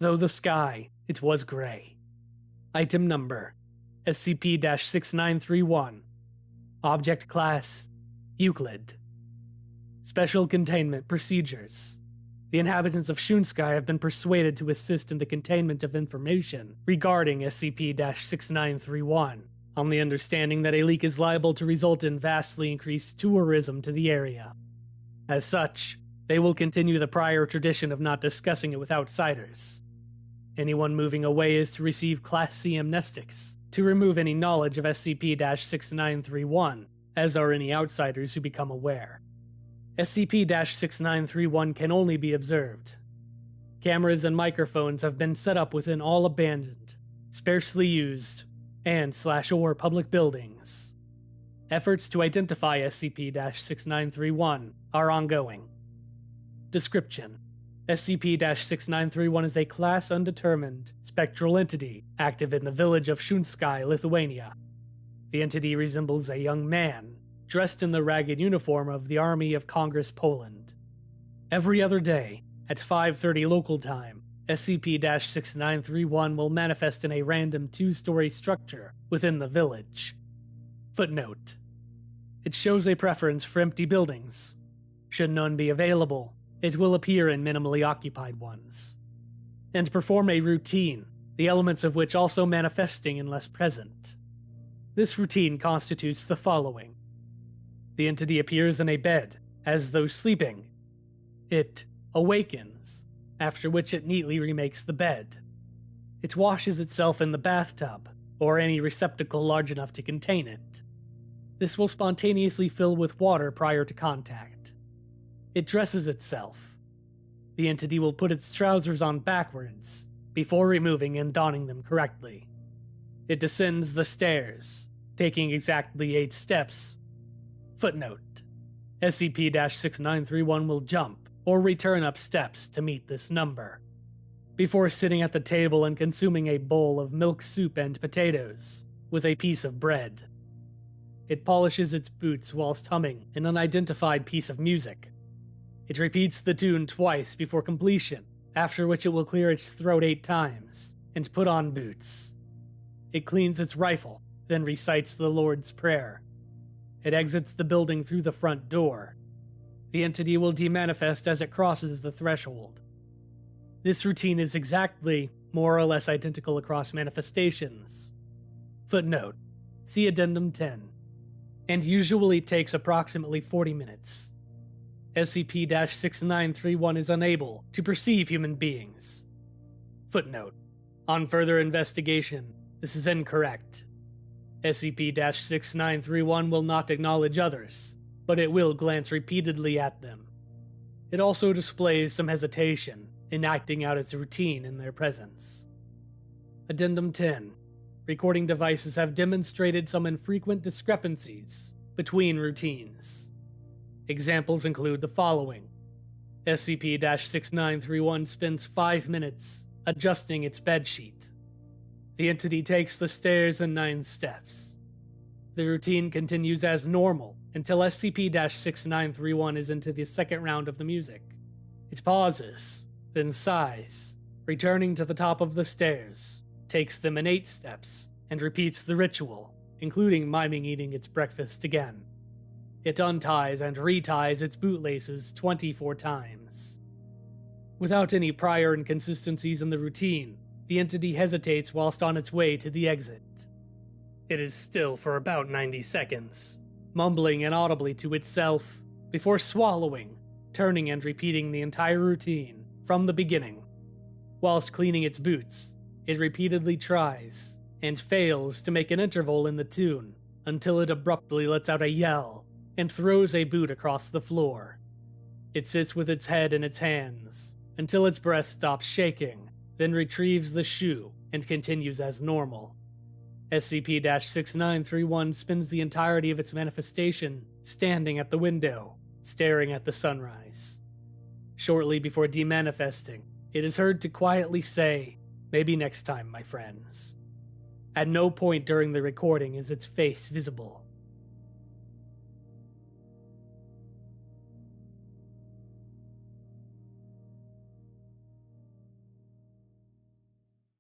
though the sky, it was gray. Item number, SCP-6931. Object Class, Euclid. Special Containment Procedures. The inhabitants of Shunsky have been persuaded to assist in the containment of information regarding SCP-6931, on the understanding that a leak is liable to result in vastly increased tourism to the area. As such, they will continue the prior tradition of not discussing it with outsiders. Anyone moving away is to receive Class C amnestics to remove any knowledge of SCP-6931, as are any outsiders who become aware. SCP-6931 can only be observed. Cameras and microphones have been set up within all abandoned, sparsely used, and/or public buildings. Efforts to identify SCP-6931 are ongoing. Description: SCP-6931 is a Class Undetermined spectral entity active in the village of Shunsky, Lithuania. The entity resembles a young man, dressed in the ragged uniform of the Army of Congress Poland. Every other day, at 5:30 local time, SCP-6931 will manifest in a random 2-story structure within the village. Footnote: it shows a preference for empty buildings. Should none be available, it will appear in minimally occupied ones, and perform a routine, the elements of which also manifesting unless present. This routine constitutes the following. The entity appears in a bed, as though sleeping. It awakens, after which it neatly remakes the bed. It washes itself in the bathtub, or any receptacle large enough to contain it. This will spontaneously fill with water prior to contact. It dresses itself. The entity will put its trousers on backwards, before removing and donning them correctly. It descends the stairs, taking exactly 8 steps. Footnote: SCP-6931 will jump or return up steps to meet this number, before sitting at the table and consuming a bowl of milk soup and potatoes, with a piece of bread. It polishes its boots whilst humming an unidentified piece of music. It repeats the tune twice before completion, after which it will clear its throat 8 times, and put on boots. It cleans its rifle, then recites the Lord's Prayer. It exits the building through the front door. The entity will demanifest as it crosses the threshold. This routine is exactly, more or less identical across manifestations. Footnote: see Addendum 10. And usually takes approximately 40 minutes. SCP-6931 is unable to perceive human beings. Footnote: on further investigation, this is incorrect. SCP-6931 will not acknowledge others, but it will glance repeatedly at them. It also displays some hesitation in acting out its routine in their presence. Addendum 10. Recording devices have demonstrated some infrequent discrepancies between routines. Examples include the following. SCP-6931 spends 5 minutes adjusting its bedsheet. The entity takes the stairs in 9 steps. The routine continues as normal until SCP-6931 is into the second round of the music. It pauses, then sighs, returning to the top of the stairs, takes them in 8 steps, and repeats the ritual, including miming eating its breakfast again. It unties and reties its bootlaces 24 times. Without any prior inconsistencies in the routine, the entity hesitates whilst on its way to the exit. It is still for about 90 seconds, mumbling inaudibly to itself, before swallowing, turning and repeating the entire routine from the beginning. Whilst cleaning its boots, it repeatedly tries, and fails to make an interval in the tune, until it abruptly lets out a yell, and throws a boot across the floor. It sits with its head in its hands, until its breath stops shaking, then retrieves the shoe, and continues as normal. SCP-6931 spends the entirety of its manifestation standing at the window, staring at the sunrise. Shortly before demanifesting, it is heard to quietly say, "Maybe next time, my friends." At no point during the recording is its face visible.